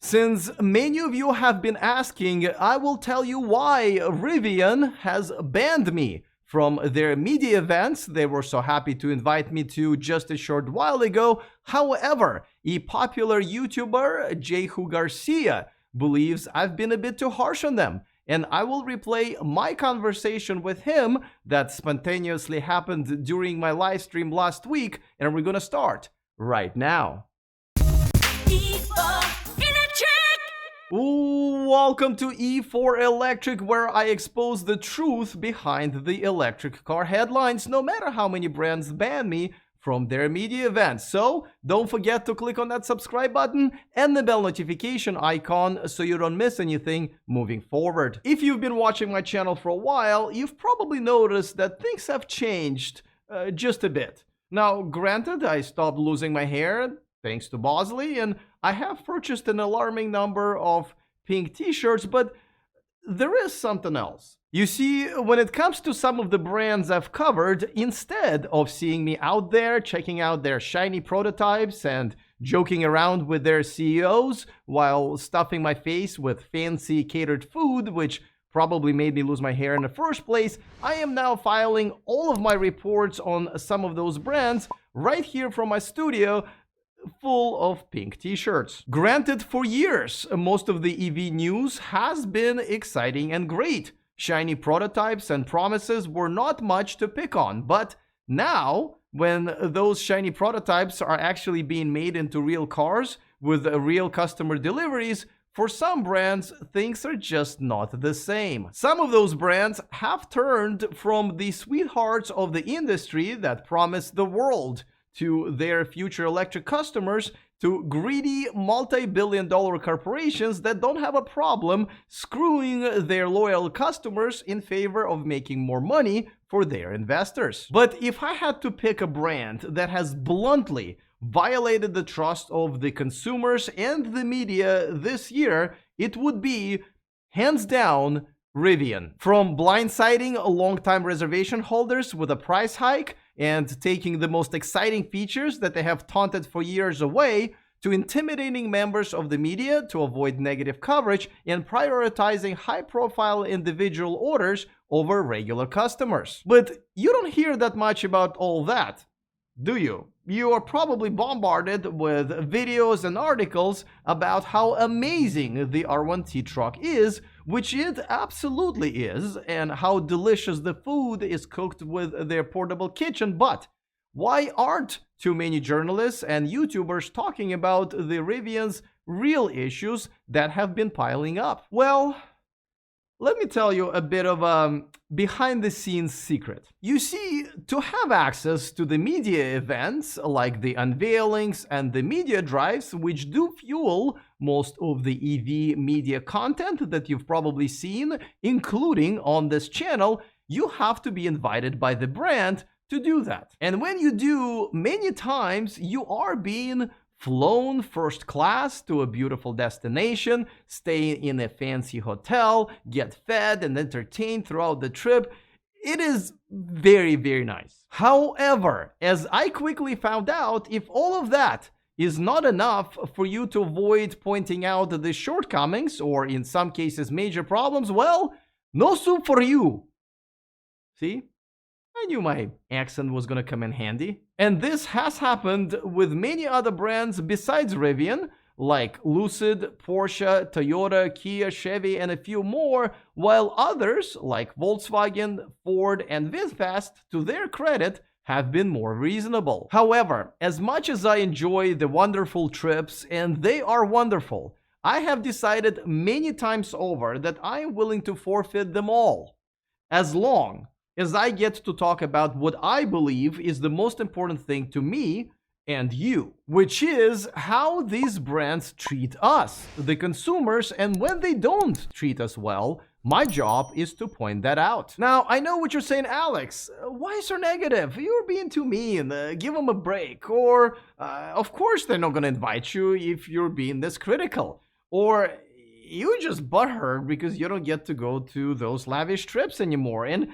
Since many of you have been asking, I will tell you why Rivian has banned me from their media events they were so happy to invite me to just a short while ago. However, a popular YouTuber, Jehu Garcia, believes I've been a bit too harsh on them, and I will replay my conversation with him that spontaneously happened during my live stream last week, and we're gonna start right now. Welcome to E4 Electric, where I expose the truth behind the electric car headlines, no matter how many brands ban me from their media events. So don't forget to click on that subscribe button and the bell notification icon so you don't miss anything moving forward. If you've been watching my channel for a while, you've probably noticed that things have changed just a bit. Now, granted, I stopped losing my hair thanks to Bosley, and I have purchased an alarming number of pink t-shirts, but there is something else. You see, when it comes to some of the brands I've covered, instead of seeing me out there checking out their shiny prototypes and joking around with their CEOs while stuffing my face with fancy catered food, which probably made me lose my hair in the first place, I am now filing all of my reports on some of those brands right here from my studio, full of pink t-shirts. Granted, for years, most of the EV news has been exciting and great. Shiny prototypes and promises were not much to pick on, but now, when those shiny prototypes are actually being made into real cars with real customer deliveries, for some brands, things are just not the same. Some of those brands have turned from the sweethearts of the industry that promise the world to their future electric customers to greedy multi-billion-dollar corporations that don't have a problem screwing their loyal customers in favor of making more money for their investors. But if I had to pick a brand that has bluntly violated the trust of the consumers and the media this year, it would be, hands down, Rivian. From blindsiding long-time reservation holders with a price hike and taking the most exciting features that they have taunted for years away, to intimidating members of the media to avoid negative coverage and prioritizing high-profile individual orders over regular customers. But you don't hear that much about all that, do you? You are probably bombarded with videos and articles about how amazing the R1T truck is, which it absolutely is, and how delicious the food is cooked with their portable kitchen. But why aren't too many journalists and YouTubers talking about the Rivian's real issues that have been piling up? Well, let me tell you a bit of a behind-the-scenes secret. You see, to have access to the media events, like the unveilings and the media drives, which do fuel most of the EV media content that you've probably seen, including on this channel, you have to be invited by the brand to do that. And when you do, many times you are being flown first class to a beautiful destination, stay in a fancy hotel, get fed and entertained throughout the trip. It is very, very nice. However, as I quickly found out, if all of that is not enough for you to avoid pointing out the shortcomings, or in some cases major problems, well, no soup for you. See? I knew my accent was gonna come in handy. And this has happened with many other brands besides Rivian, like Lucid, Porsche, Toyota, Kia, Chevy, and a few more, while others, like Volkswagen, Ford, and VinFast, to their credit, have been more reasonable. However, as much as I enjoy the wonderful trips, and they are wonderful, I have decided many times over that I am willing to forfeit them all, as long as I get to talk about what I believe is the most important thing to me and you, which is how these brands treat us, the consumers, and when they don't treat us well, my job is to point that out. Now, I know what you're saying, Alex. Why so negative? You're being too mean. Give them a break. Or, of course they're not gonna invite you if you're being this critical. Or, you just butthurt because you don't get to go to those lavish trips anymore. And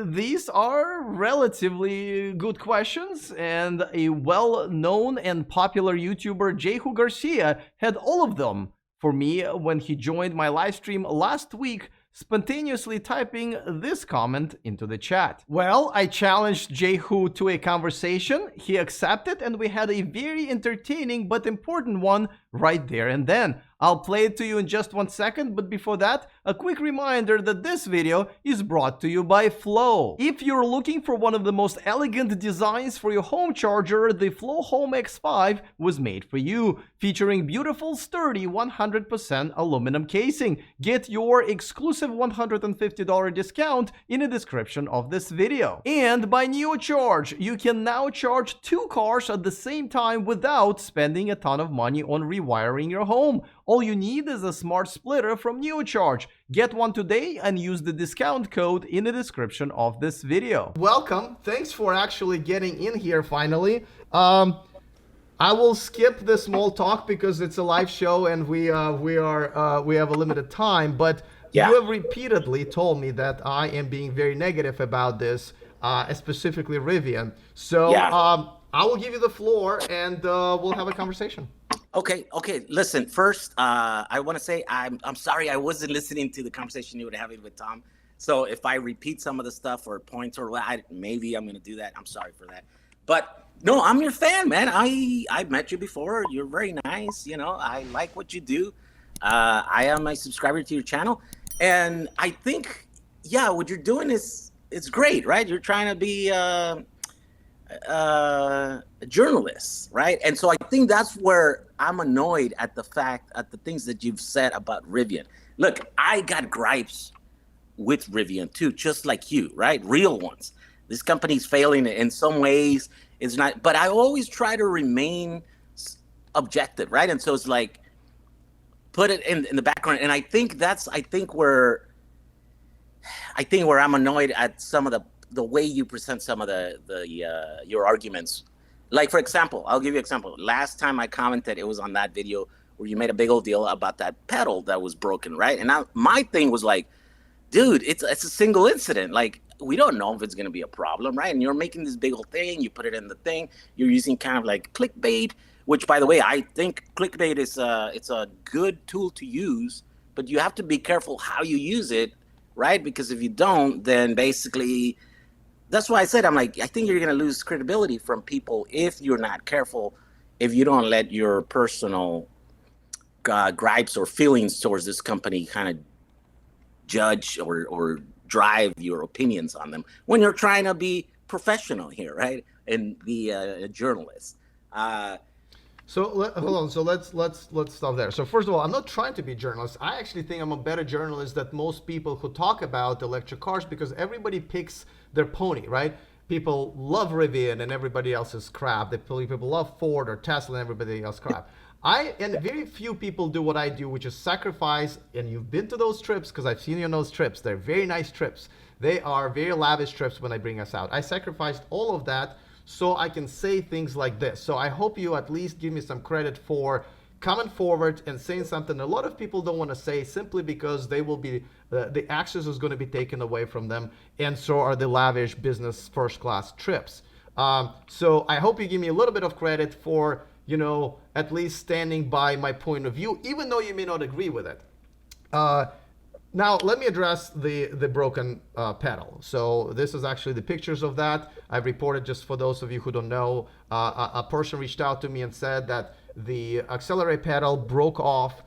these are relatively good questions, and a well-known and popular YouTuber, Jehu Garcia, had all of them for me when he joined my live stream last week, spontaneously typing this comment into the chat. Well, I challenged Jehu to a conversation, he accepted, and we had a very entertaining but important one right there and then. I'll play it to you in just 1 second, but before that, a quick reminder that this video is brought to you by Flow. If you're looking for one of the most elegant designs for your home charger, the Flow Home X5 was made for you, featuring beautiful, sturdy 100% aluminum casing. Get your exclusive $150 discount in the description of this video. And by NeoCharge, you can now charge 2 cars at the same time without spending a ton of money on rewiring your home. All you need is a smart splitter from NeoCharge. Get one today and use the discount code in the description of this video. Welcome. Thanks for actually getting in here finally. I will skip the small talk because it's a live show and we have a limited time, but you have repeatedly told me that I am being very negative about this, specifically Rivian. So I will give you the floor and we'll have a conversation. Okay. Listen, first, I want to say I'm sorry I wasn't listening to the conversation you were having with Tom. So if I repeat some of the stuff or points or maybe I'm going to do that. I'm sorry for that. But no, I'm your fan, man. I've met you before. You're very nice. You know, I like what you do. I am a subscriber to your channel. And I think, what you're doing it's great, right? You're trying to be a journalist, right? And so I think that's where I'm annoyed at the things that you've said about Rivian. Look, I got gripes with Rivian too, just like you, right? Real ones. This company's failing in some ways. It's not, but I always try to remain objective, right? And so it's like, put it in the background. And I think where I'm annoyed at some of the way you present some of your arguments. Like, for example, I'll give you an example. Last time I commented, it was on that video where you made a big old deal about that pedal that was broken, right? And my thing was like, dude, it's a single incident. Like, we don't know if it's going to be a problem, right? And you're making this big old thing. You put it in the thing. You're using kind of like clickbait, which, by the way, I think clickbait is it's a good tool to use, but you have to be careful how you use it, right? Because if you don't, then basically, that's why I said, I'm like, I think you're going to lose credibility from people if you're not careful, if you don't let your personal gripes or feelings towards this company kind of judge or drive your opinions on them when you're trying to be professional here, right? And be a journalist. Hold on. So let's stop there. So first of all, I'm not trying to be a journalist. I actually think I'm a better journalist than most people who talk about electric cars because everybody picks their pony, right? People love Rivian and everybody else is crap. People love Ford or Tesla and everybody else crap. And very few people do what I do, which is sacrifice. And you've been to those trips because I've seen you on those trips. They're very nice trips. They are very lavish trips when I bring us out. I sacrificed all of that so I can say things like this. So I hope you at least give me some credit for coming forward and saying something a lot of people don't want to say simply because they will be, the access is going to be taken away from them, and so are the lavish business first class trips. So I hope you give me a little bit of credit for, you know, at least standing by my point of view, even though you may not agree with it. Now, let me address the broken pedal. So this is actually the pictures of that. I've reported, just for those of you who don't know, a person reached out to me and said that the accelerate pedal broke off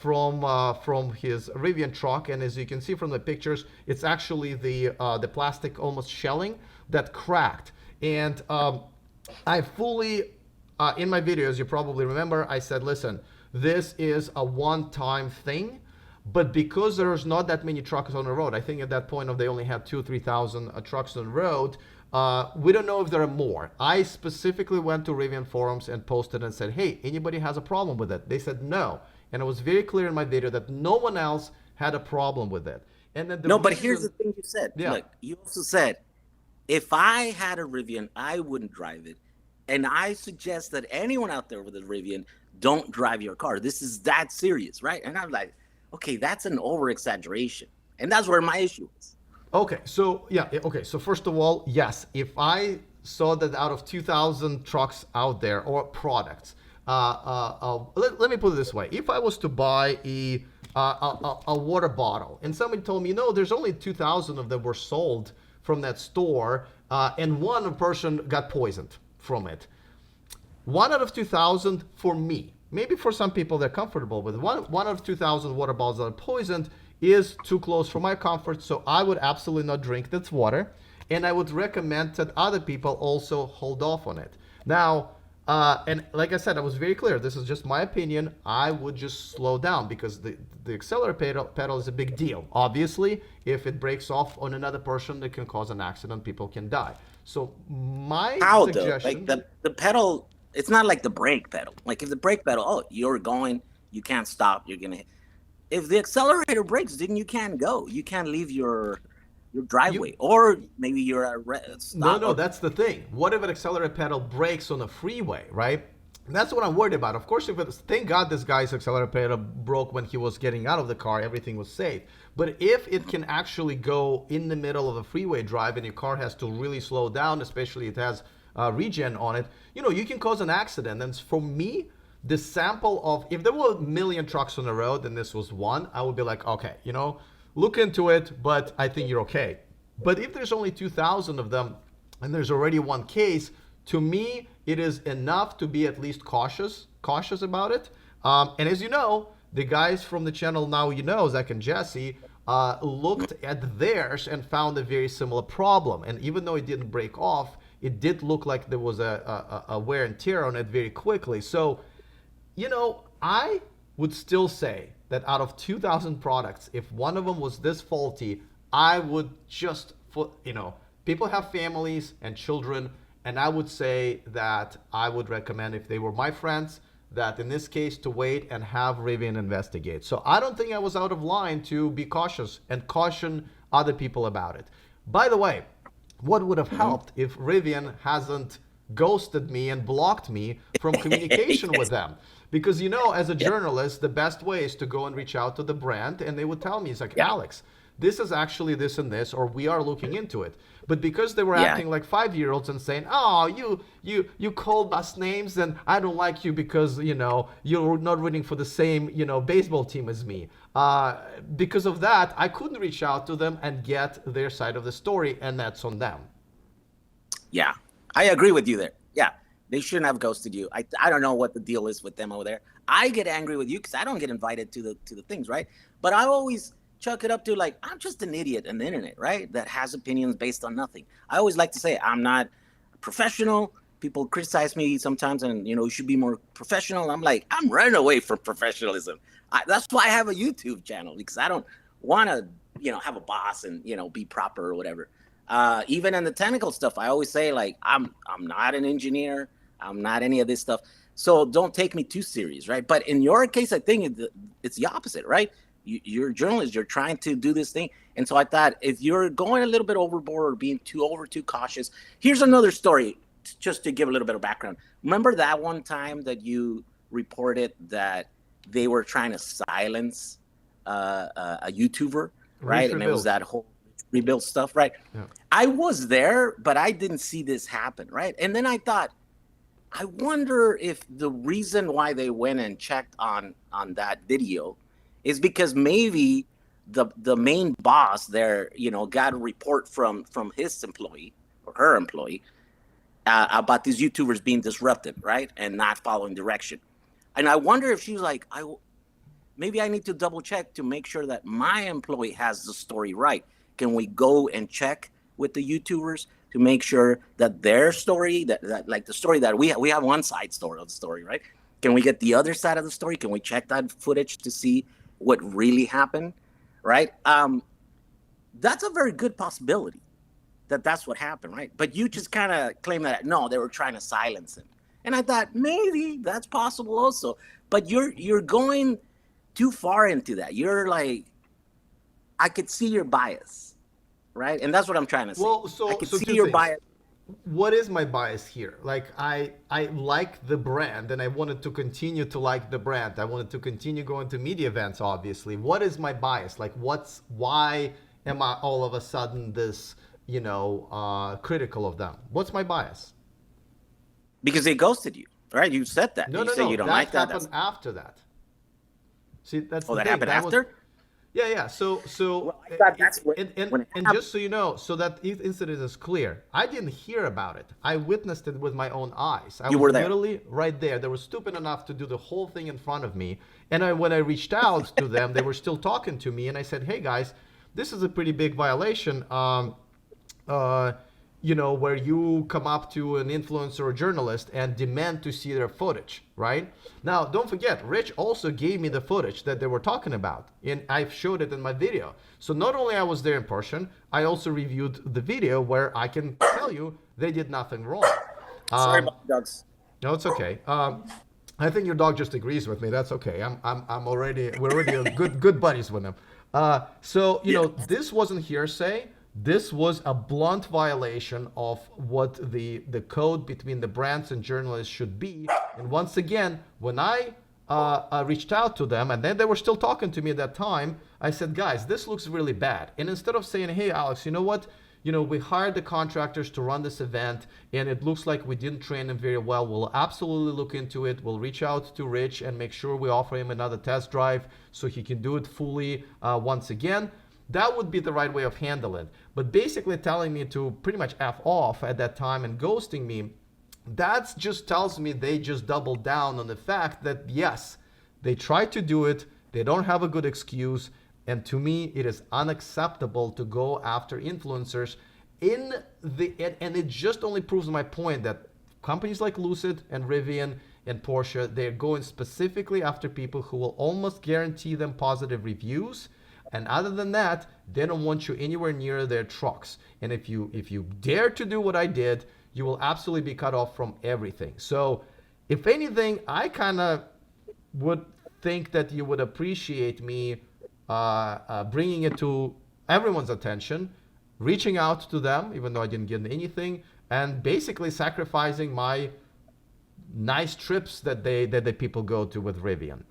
from his Rivian truck. And as you can see from the pictures, it's actually the plastic almost shelling that cracked. And I fully, in my videos, you probably remember, I said, listen, this is a one-time thing. But because there's not that many trucks on the road, I think at that point they only had 2,000 or 3,000 trucks on the road. We don't know if there are more. I specifically went to Rivian forums and posted and said, hey, anybody has a problem with it? They said no. And it was very clear in my video that no one else had a problem with it. And then but here's the thing you said. Yeah. Look, you also said, if I had a Rivian, I wouldn't drive it. And I suggest that anyone out there with a Rivian, don't drive your car. This is that serious, right? And I'm like, okay, that's an over-exaggeration. And that's where my issue is. Okay, so so first of all, yes, if I saw that out of 2,000 trucks out there or products, let me put it this way. If I was to buy a water bottle and somebody told me, no, there's only 2,000 of them were sold from that store, and one person got poisoned from it. 1 out of 2,000 for me. Maybe for some people they're comfortable with one out of 2,000 water bottles that are poisoned is too close for my comfort, so I would absolutely not drink that water, and I would recommend that other people also hold off on it. Now, and like I said, I was very clear. This is just my opinion. I would just slow down because the accelerator pedal is a big deal. Obviously, if it breaks off on another person, it can cause an accident. People can die. So my How suggestion, though? Like the pedal, it's not like the brake pedal. Like if the brake pedal, oh, you're going, you can't stop. You're gonna. If the accelerator breaks, then you can't go. You can't leave your driveway, or maybe you're at stop. no, that's the thing. What if an accelerator pedal breaks on a freeway, right? And that's what I'm worried about. Of course, thank God this guy's accelerator pedal broke when he was getting out of the car, everything was safe. But if it can actually go in the middle of a freeway drive and your car has to really slow down, especially it has regen on it, you can cause an accident. And for me, the sample of, if there were a million trucks on the road and this was one, I would be like, okay, look into it, but I think you're okay. But if there's only 2,000 of them and there's already one case, to me, it is enough to be at least cautious about it. And as you know, the guys from the channel Now Zach and Jesse, looked at theirs and found a very similar problem. And even though it didn't break off, it did look like there was a wear and tear on it very quickly. So, I would still say that out of 2,000 products, if one of them was this faulty, I would just, people have families and children, and I would say that I would recommend, if they were my friends, that in this case to wait and have Rivian investigate. So I don't think I was out of line to be cautious and caution other people about it. By the way, what would have helped if Rivian hasn't ghosted me and blocked me from communication with them? Because, as a journalist, the best way is to go and reach out to the brand, and they would tell me, it's like, Alex, this is actually this and this, or we are looking into it. But because they were acting like 5-year-olds and saying, oh, you called us names, and I don't like you because, you're not rooting for the same, baseball team as me. Because of that, I couldn't reach out to them and get their side of the story, and that's on them. Yeah, I agree with you there. Yeah, they shouldn't have ghosted you. I don't know what the deal is with them over there. I get angry with you because I don't get invited to the things, right? But I always chuck it up to, like, I'm just an idiot on the internet, right? That has opinions based on nothing. I always like to say I'm not professional. People criticize me sometimes, and you should be more professional. I'm like, I'm running away from professionalism. That's why I have a YouTube channel, because I don't want to, have a boss and be proper or whatever. Even in the technical stuff, I always say, like, I'm not an engineer. I'm not any of this stuff. So don't take me too serious, right? But in your case, I think it's the opposite, right? You're a journalist. You're trying to do this thing. And so I thought, if you're going a little bit overboard or being too cautious, here's another story, just to give a little bit of background. Remember that one time that you reported that they were trying to silence a YouTuber, right? And it was that whole rebuild stuff, right? Yeah. I was there, but I didn't see this happen, right? And then I thought, I wonder if the reason why they went and checked on that video is because maybe the main boss there, got a report from his employee or her employee about these YouTubers being disruptive, right, and not following direction. And I wonder if she was like, maybe I need to double check to make sure that my employee has the story right. Can we go and check with the YouTubers to make sure that their story, that like the story that we have one side story of the story, right? Can we get the other side of the story? Can we check that footage to see what really happened, right? That's a very good possibility that's what happened, right? But you just kind of claim that, no, they were trying to silence him. And I thought, maybe that's possible also. But you're going too far into that. You're like, I could see your bias, right? And that's what I'm trying to say. Well, I could see your bias. What is my bias here? Like, I like the brand, and I wanted to continue to like the brand. I wanted to continue going to media events, obviously. What is my bias? Like, why am I all of a sudden this, critical of them? What's my bias? Because they ghosted you. Right? You said that. No, You no, say no. you don't That like that. happened after that. See, that's Oh, the that thing. happened That was, after? yeah, yeah. So, Well, I thought that's when it and happened. just so you know, so that incident is clear, I didn't hear about it. I witnessed it with my own eyes. I You was were there. literally right there. They were stupid enough to do the whole thing in front of me. And when I reached out to them, they were still talking to me, and I said, "Hey guys, this is a pretty big violation. Uh, where you come up to an influencer or journalist and demand to see their footage, right? Now, don't forget, Rich also gave me the footage that they were talking about, and I've showed it in my video. So not only I was there in person, I also reviewed the video where I can tell you they did nothing wrong. Sorry Um, about the dogs. no, it's okay. I think your dog just agrees with me. That's okay. We're already good buddies with him. So Yeah. this wasn't hearsay. This was a blunt violation of what the code between the brands and journalists should be. And once again, when I reached out to them, and then they were still talking to me at that time, I said, guys, this looks really bad. And instead of saying, hey, Alex, you know what? We hired the contractors to run this event, and it looks like we didn't train them very well. We'll absolutely look into it. We'll reach out to Rich and make sure we offer him another test drive so he can do it fully once again. That would be the right way of handling it. But basically telling me to pretty much F off at that time and ghosting me, that just tells me they just doubled down on the fact that, yes, they tried to do it. They don't have a good excuse. And to me, it is unacceptable to go after influencers and it just only proves my point that companies like Lucid and Rivian and Porsche, they're going specifically after people who will almost guarantee them positive reviews. And other than that, they don't want you anywhere near their trucks. And if you dare to do what I did, you will absolutely be cut off from everything. So if anything, I kind of would think that you would appreciate me bringing it to everyone's attention, reaching out to them, even though I didn't get anything, and basically sacrificing my nice trips that the people go to with Rivian.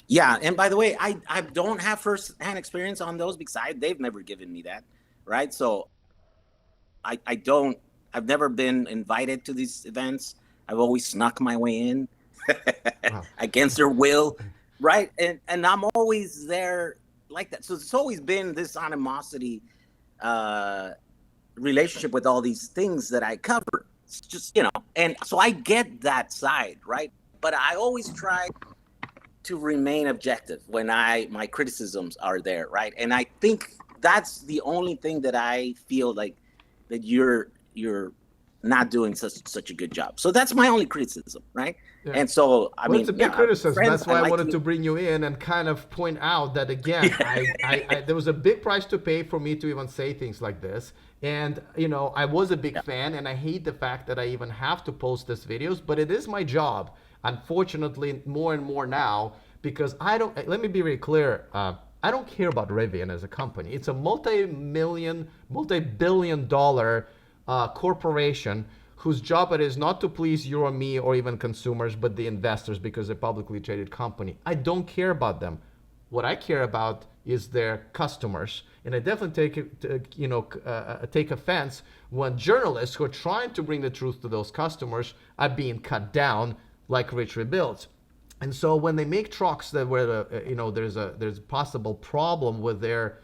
Yeah, and by the way, I don't have first-hand experience on those because they've never given me that, right? So I've never been invited to these events. I've always snuck my way in Wow. against their will, right? And I'm always there like that. So it's always been this animosity relationship with all these things that I cover. It's just, and so I get that side, right? But I always try to remain objective when my criticisms are there, right? And I think that's the only thing that I feel like that you're not doing such a good job. So that's my only criticism, right? Yeah. And so I mean, it's a big criticism. friends, That's why I like wanted to bring you in and kind of point out that again, there was a big price to pay for me to even say things like this. And I was a big fan, and I hate the fact that I even have to post these videos, but it is my job. Unfortunately, more and more now, because let me be very clear. I don't care about Rivian as a company. It's a multi-billion dollar corporation whose job it is not to please you or me or even consumers, but the investors, because they're a publicly traded company. I don't care about them. What I care about is their customers, and I definitely take offense when journalists who are trying to bring the truth to those customers are being cut down like Rich Rebuilds. And so when they make trucks that where there's a possible problem with their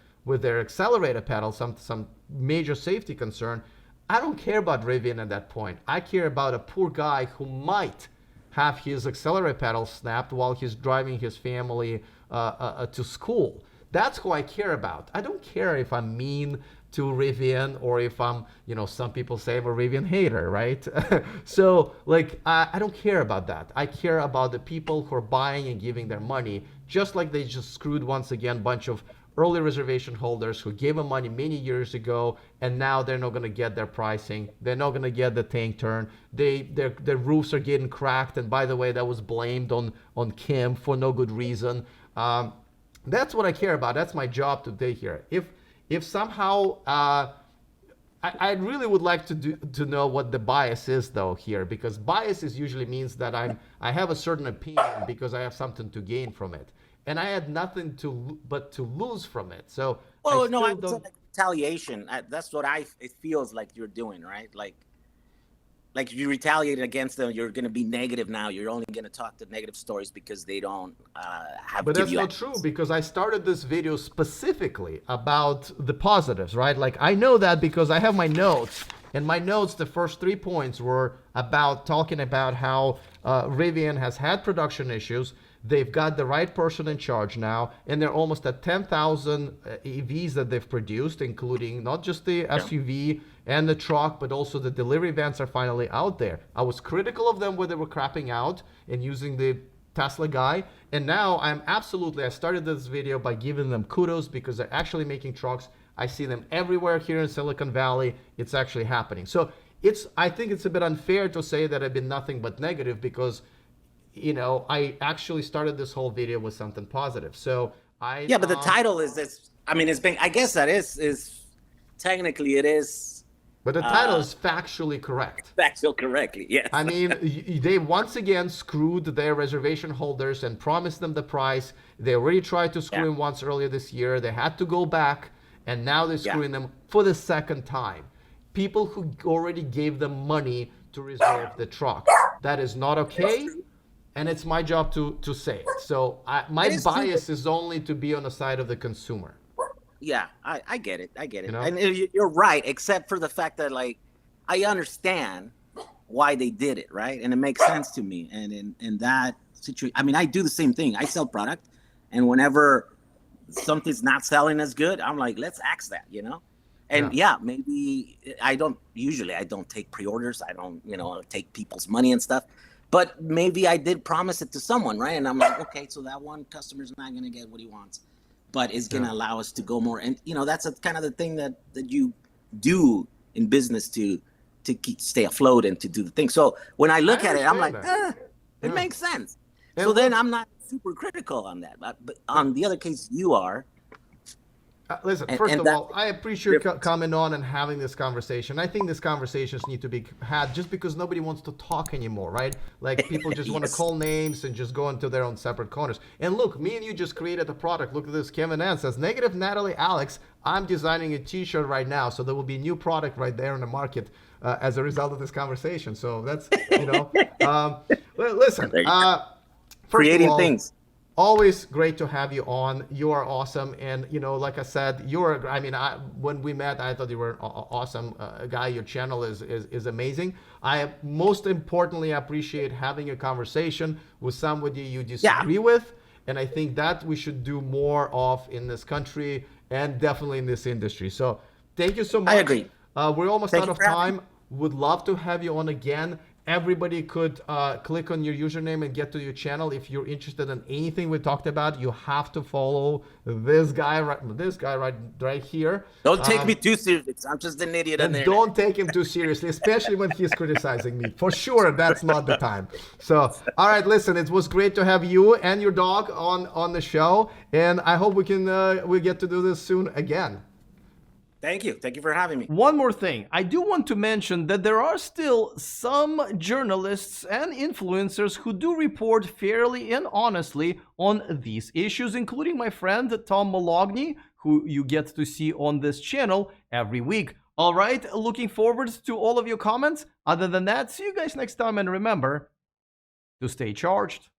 accelerator pedal, some major safety concern, I don't care about Rivian at that point. I care about a poor guy who might have his accelerator pedal snapped while he's driving his family to school. That's who I care about. I don't care if I'm mean to Rivian or if I'm, some people say I'm a Rivian hater, right? So, I don't care about that. I care about the people who are buying and giving their money, just like they just screwed once again a bunch of early reservation holders who gave them money many years ago, and now they're not going to get their pricing. They're not going to get the tank turn. Their roofs are getting cracked, and by the way, that was blamed on Kim for no good reason. That's what I care about. That's my job today here. If somehow I really would like to know what the bias is though here, because bias usually means that I have a certain opinion because I have something to gain from it, and I had nothing but to lose from it. So well, I no, I still would say don't. like retaliation. That's what it feels like you're doing, right? Like like if you retaliate against them, you're going to be negative now. You're only going to talk the negative stories because they don't have. But give that's you not access. true, because I started this video specifically about the positives, right? Like, I know that because I have my notes. In my notes, the first 3 points were about talking about how Rivian has had production issues. They've got the right person in charge now, and they're almost at 10,000 EVs that they've produced, including not just the SUV and the truck, but also the delivery vans are finally out there. I was critical of them when they were crapping out and using the Tesla guy, and now I started this video by giving them kudos because they're actually making trucks. I see them everywhere here in Silicon Valley. It's actually happening. So I think it's a bit unfair to say that I've been nothing but negative, because I actually started this whole video with something positive. So yeah, but the title is this. I mean, it's been. I guess that is technically it is. But the title is factually correct. Factual correctly, yes. I mean, they once again screwed their reservation holders and promised them the price. They already tried to screw him once earlier this year. They had to go back, and now they're screwing them for the second time. People who already gave them money to reserve the truck. That is not okay. And it's my job to say it. So my bias is only to be on the side of the consumer. Yeah, I get it. I get it. And you're right, except for the fact that, like, I understand why they did it, right? And it makes sense to me. And in that situation, I mean, I do the same thing. I sell product. And whenever something's not selling as good, I'm like, let's axe that, And maybe I don't take pre-orders. I don't, take people's money and stuff. But maybe I did promise it to someone, right? And I'm like, okay, so that one customer's not going to get what he wants, but it's going to allow us to go more. And, that's kind of the thing that you do in business to stay afloat and to do the thing. So when I look at it, I'm like, it makes sense. And so then I'm not super critical on that. But on the other case, you are. Listen, first of all, I appreciate coming on and having this conversation. I think these conversations need to be had just because nobody wants to talk anymore, right? Like, people just want to call names and just go into their own separate corners. And look, me and you just created a product. Look at this. Kevin Ann says, negative Natalie Alex, I'm designing a t-shirt right now. So there will be a new product right there in the market as a result of this conversation. So that's, listen, creating things. Always great to have you on. You are awesome. And, like I said, when we met, I thought you were an awesome guy. Your channel is amazing. I most importantly appreciate having a conversation with somebody you disagree with. And I think that we should do more of in this country and definitely in this industry. So thank you so much. I agree. We're almost out of time. Would love to have you on again. Everybody could click on your username and get to your channel. If you're interested in anything we talked about, you have to follow this guy right here. Don't take me too seriously. I'm just an idiot in there. Don't take him too seriously, especially when he's criticizing me. For sure, that's not the time. So, all right, listen, it was great to have you and your dog on the show, and I hope we get to do this soon again. Thank you. Thank you for having me. One more thing. I do want to mention that there are still some journalists and influencers who do report fairly and honestly on these issues, including my friend Tom Malogny, who you get to see on this channel every week. All right, looking forward to all of your comments. Other than that, see you guys next time, and remember to stay charged.